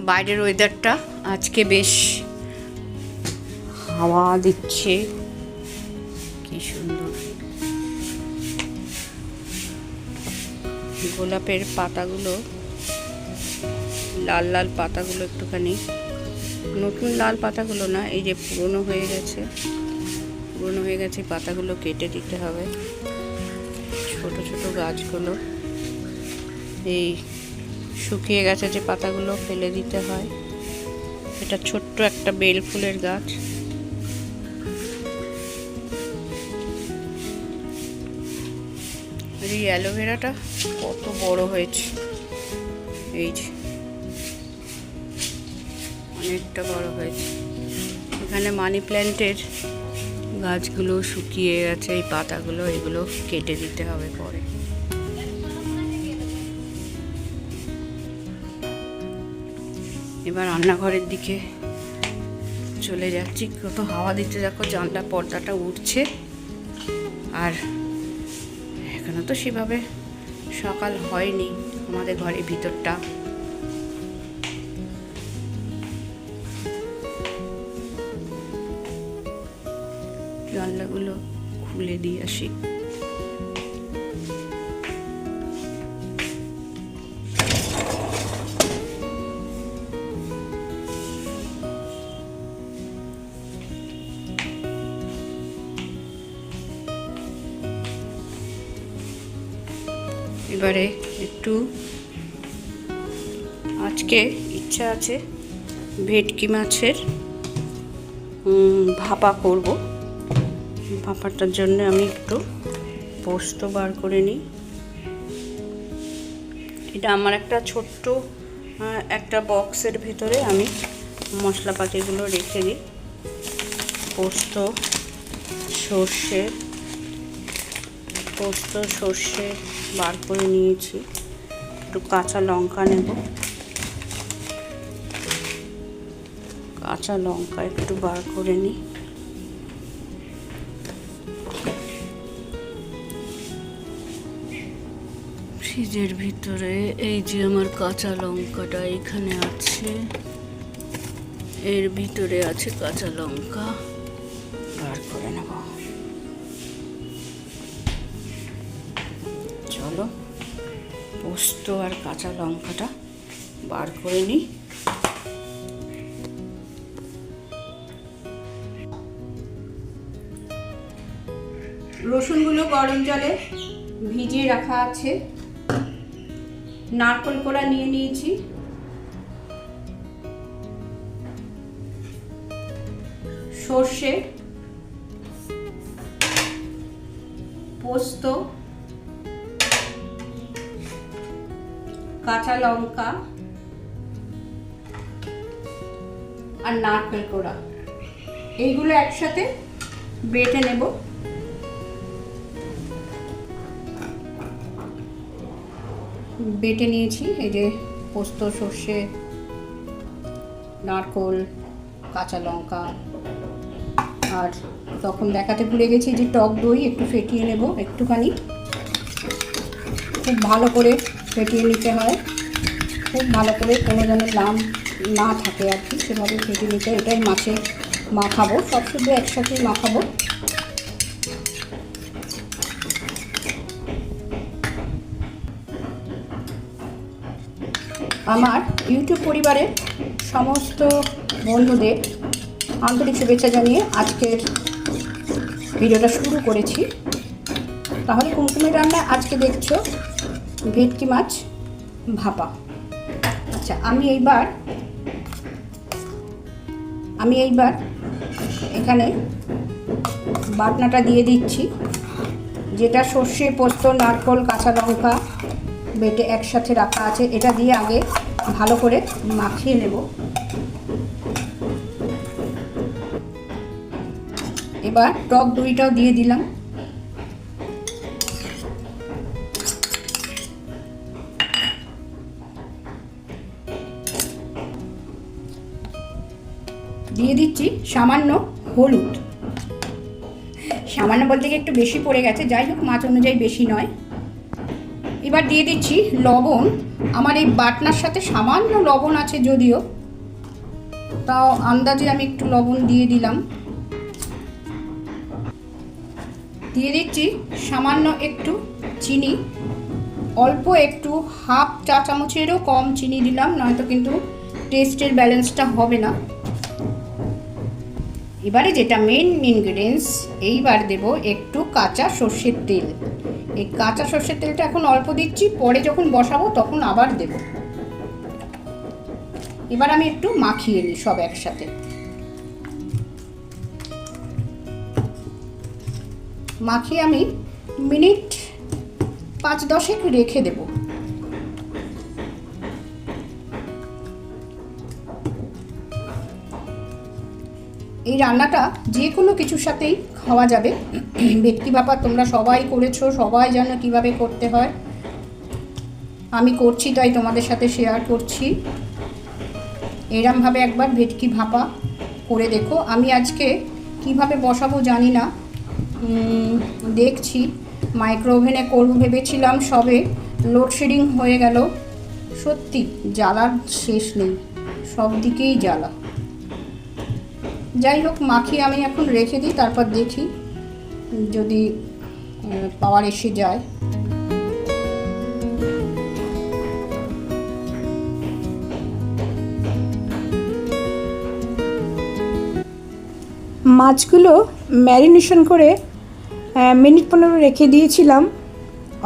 বাইরের ওয়েদারটা আজকে বেশ হাওয়া দিচ্ছে, কি সুন্দর। গোলাপের পাতাগুলো, লাল লাল পাতাগুলো একটুখানি, নতুন লাল পাতাগুলো না, এই যে পুরনো হয়ে গেছে পাতাগুলো কেটে দিতে হবে। ছোট ছোট গাছগুলো এই শুকিয়ে গেছে যে পাতাগুলো ফেলে দিতে হয়। এটা ছোট্ট একটা বেল ফুলের গাছ। এই অ্যালোভেরাটা কত বড় হয়েছে, এই যে অনেকটা বড় হয়েছে। এখানে মানি প্ল্যান্টের গাছগুলো শুকিয়ে গেছে, এই পাতাগুলো এগুলো কেটে দিতে হবে পরে। এবার রান্নাঘরের দিকে চলে যাচ্ছি। কত হাওয়া দিতে, দেখো জানলা পর্দাটা উঠছে। আর এখনো তো সেভাবে সকাল হয়নি আমাদের ঘরের ভিতরটা। জানলাগুলো খুলে দিয়ে আসি। এবারে একটু আজকে ইচ্ছা আছে ভেটকি মাছের ভাপা করব। ভাপাটার জন্য আমি একটু পোস্ত বার করে নিই। এটা আমার একটা ছোট্ট একটা বক্সের ভেতরে আমি মশলাপাতিগুলো রেখে দিই। পোস্ত, সর্ষে বার করে নিয়েছি। একটু কাঁচা লঙ্কা নেব, কাঁচা লঙ্কা একটু বার করে নিই। ফ্রিজের ভিতরে এই যে আমার কাঁচা লঙ্কাটা এখানে আছে, এর ভিতরে আছে কাঁচা লঙ্কা, বার করে নেব। চলো পোস্ত আর কাঁচা লঙ্কাটা বার করে নিই। রসুনগুলো গরম জলে ভিজিয়ে রাখা আছে। নারকেল কোড়া নিয়ে নিয়েছি, সর্ষে, পোস্ত, কাঁচা লঙ্কা আর নারকেল কোড়া, এইগুলো একসাথে বেটে নেব। বেটে নিয়েছি, এই যে পোস্ত, সর্ষে, নারকেল, কাঁচা লঙ্কা। আর তখন দেখাতে ভুলে গেছি যে টক দই একটু ফেটিয়ে নেব একটুখানি। খুব ভালো করে ফেটিয়ে নিতে হয়, খুব ভালো করে, কোনো যেন লাম না থাকে আর কি, সেভাবে ফেটিয়ে নিতে। এটাই মাছে মাখাবো, সব শুধু একসাথে মাখাবো। আমার ইউটিউব পরিবারের সমস্ত বন্ধুদের আন্তরিক শুভেচ্ছা জানিয়ে আজকের ভিডিওটা শুরু করেছি। তাহলে কুমকুমের রান্না আজকে দেখছো ভেটকি মাছ ভাপা। আচ্ছা, আমি এইবার এখানে বাটনাটা দিয়ে দিচ্ছি, যেটা সর্ষে, পোস্ত, নারকেল, কাঁচা লঙ্কা বেটে একসাথে রাখা আছে। এটা দিয়ে আগে ভালো করে মাখিয়ে নেব। এবার টক দইটাও দিয়ে দিলাম। দিয়ে দিচ্ছি সামান্য হলুদ। সামান্য বলতে গিয়ে একটু বেশি পড়ে গেছে, যাই হোক মাছ অনুযায়ী বেশি নয়। এবার দিয়ে দিচ্ছি লবণ। আমার এই বাটনার সাথে সামান্য লবণ আছে যদিও, তাও আন্দাজে আমি একটু লবণ দিয়ে দিলাম। দিয়ে দিচ্ছি সামান্য একটু চিনি, অল্প একটু, হাফ চা চামচেরও কম চিনি দিলাম, নয়তো কিন্তু টেস্টের ব্যালেন্সটা হবে না। এবারে যেটা মেন ইনগ্রেডিয়েন্টস, এইবার দেব একটু কাঁচা সর্ষের তেল। এই কাঁচা সর্ষের তেলটা এখন অল্প দিচ্ছি, পরে যখন বসাবো তখন আবার দেব। এবার আমি একটু মাখিয়ে নিই সব একসাথে। মাখিয়ে আমি মিনিট 5-10 রেখে দেব। এই রান্নাটা যে কোনো কিছুর সাথেই খাওয়া যাবে। ভেটকি ভাপা তোমরা সবাই করেছো, সবাই জানো কিভাবে করতে হয়। আমি করছি তাই তোমাদের সাথে শেয়ার করছি। এরমভাবে একবার ভেটকি ভাপা করে দেখো। আমি আজকে কিভাবে বসাবো জানি না, দেখছি। মাইক্রো ওভেনে করবো ভেবেছিলাম, সবে লোডশেডিং হয়ে গেল। সত্যি জ্বালার শেষ নেই, সব দিকেই জ্বালা। যাই হোক, মাখিয়ে আমি এখন রেখে দিই, তারপর দেখি যদি পাওয়ার এসে যায়। মাছগুলো ম্যারিনেশন করে মিনিট 15 রেখে দিয়েছিলাম,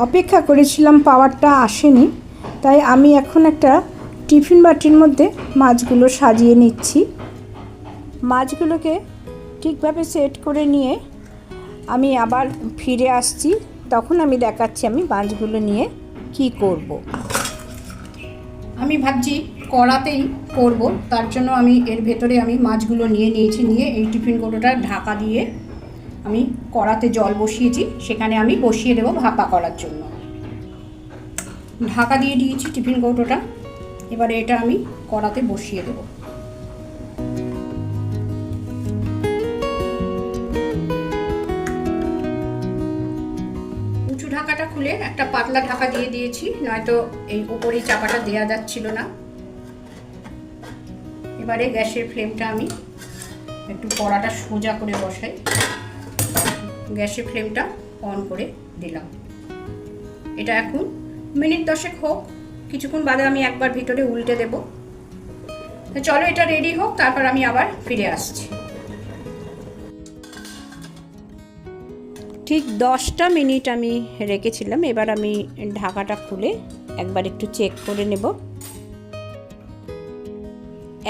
অপেক্ষা করেছিলাম, পাওয়ারটা আসেনি। তাই আমি এখন একটা টিফিন বাটির মধ্যে মাছগুলো সাজিয়ে নিচ্ছি। মাছগুলোকে ঠিকভাবে সেট করে নিয়ে আমি আবার ফিরে আসছি, তখন আমি দেখাচ্ছি আমি মাছগুলো নিয়ে কি করব। আমি ভাবছি কড়াতেই করব, তার জন্য আমি এর ভেতরে আমি মাছগুলো নিয়ে নিয়েছি। নিয়ে এই টিফিন কৌটোটা ঢাকা দিয়ে আমি কড়াতে জল বসিয়েছি, সেখানে আমি বসিয়ে দেবো ভাপা করার জন্য। ঢাকা দিয়ে দিয়েছি টিফিন কৌটোটা। এবারে এটা আমি কড়াতে বসিয়ে দেবো। উঁচু ঢাকাটা খুলে একটা পাতলা ঢাকা দিয়ে দিয়েছি, নয়তো এই উপরেই চাপাটা দেওয়া যাচ্ছিল না। এবারে গ্যাসের ফ্লেমটা আমি একটু কড়াটা সোজা করে বসাই। গ্যাসের ফ্লেমটা অন করে দিলাম। এটা এখন মিনিট 10 হোক, কিছুক্ষণ বাদে আমি একবার ভিতরে উল্টে দেব। চলো এটা রেডি হোক, তারপর আমি আবার ফিরে আসছি। ঠিক 10টা মিনিট আমি রেখেছিলাম। এবার আমি ঢাকাটা খুলে একবার একটু চেক করে নেব।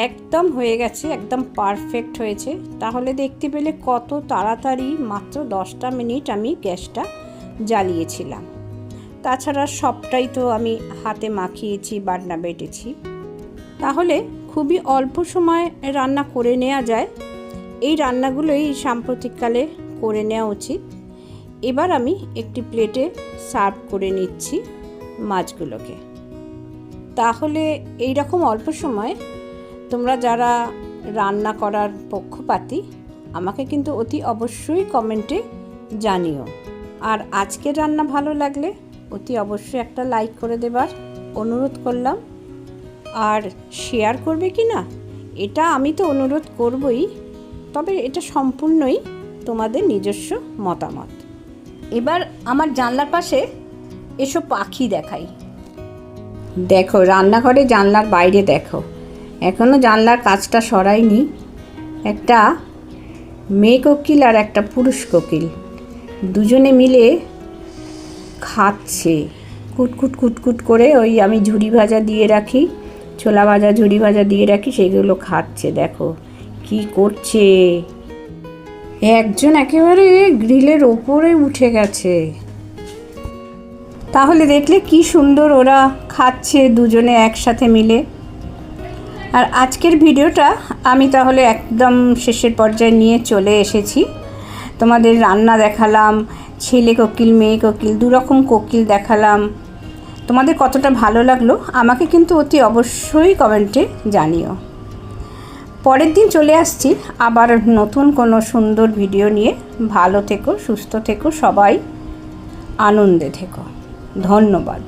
একদম হয়ে গেছে, একদম পারফেক্ট হয়েছে। তাহলে দেখতে পেলে কত তাড়াতাড়ি, মাত্র 10টা মিনিট আমি গ্যাসটা জ্বালিয়েছিলাম। তাছাড়া সবটাই তো আমি হাতে মাখিয়েছি, বাটনা বেটেছি। তাহলে খুবই অল্প সময় রান্না করে নেওয়া যায়। এই রান্নাগুলোই সাম্প্রতিককালে করে নেওয়া উচিত। এবার আমি একটি প্লেটে সার্ভ করে নিচ্ছি মাছগুলোকে। তাহলে এই রকম অল্প সময় তোমরা যারা রান্না করার পক্ষপাতী, আমাকে কিন্তু অতি অবশ্যই কমেন্টে জানিও। আর আজকের রান্না ভালো লাগলে অতি অবশ্যই একটা লাইক করে দেবার অনুরোধ করলাম। আর শেয়ার করবে কি না, এটা আমি তো অনুরোধ করবই, তবে এটা সম্পূর্ণই তোমাদের নিজস্ব মতামত। এবার আমার জানলার পাশে এসব পাখি দেখাই। দেখো, রান্নাঘরে জানলার বাইরে দেখো, এখনও জানলার কাঁচটা সরাইনি। একটা মেয়ে কোকিল আর একটা পুরুষ কোকিল দুজনে মিলে খাচ্ছে কুটকুট কুটকুট করে। ওই আমি ঝুড়ি ভাজা দিয়ে রাখি, ছোলা ভাজা ঝুড়ি ভাজা দিয়ে রাখি, সেইগুলো খাচ্ছে। দেখো কি করছে, একজন একেবারে গ্রিলের ওপরে উঠে গেছে। তাহলে দেখলে কি সুন্দর ওরা খাচ্ছে দুজনে একসাথে মিলে। আর আজকের ভিডিওটা আমি তাহলে একদম শেষের পর্যায়ে নিয়ে চলে এসেছি। তোমাদের রান্না দেখালাম, ছেলে কোকিল মেয়ে কোকিল দুরকম কোকিল দেখালাম। তোমাদের কতটা ভালো লাগলো আমাকে কিন্তু অতি অবশ্যই কমেন্টে জানিও। পরের দিন চলে আসছি আবার নতুন কোনো সুন্দর ভিডিও নিয়ে। ভালো থেকো, সুস্থ থেকো, সবাই আনন্দে থেকো। ধন্যবাদ।